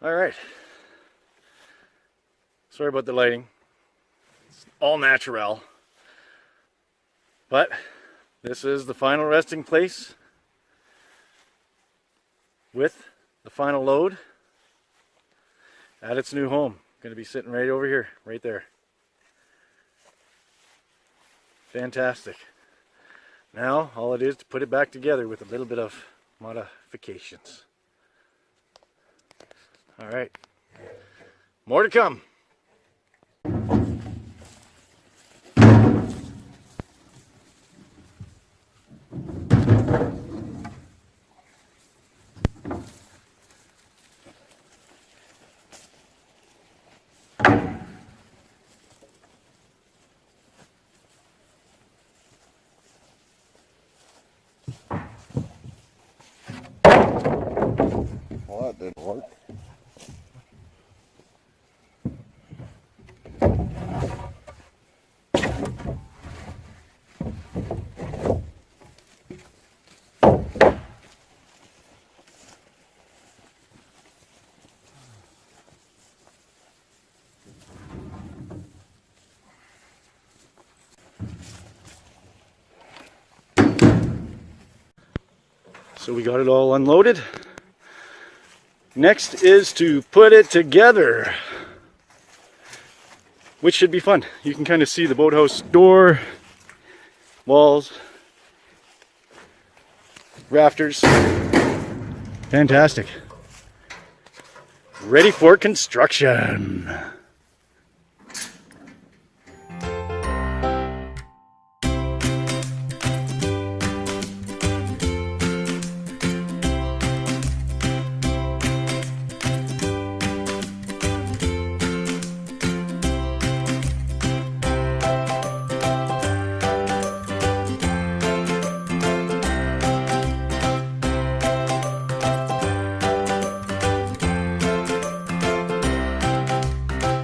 All right. Sorry about the lighting. It's all natural. But this is the final resting place with the final load at its new home. Going to be sitting right over here, right there. Fantastic. Now all it is to put it back together with a little bit of modifications. All right. More to come. Well, that didn't work. So we got it all unloaded. Next is to put it together, which should be fun. You can kind of see the boathouse door, walls, rafters. Fantastic. Ready for construction.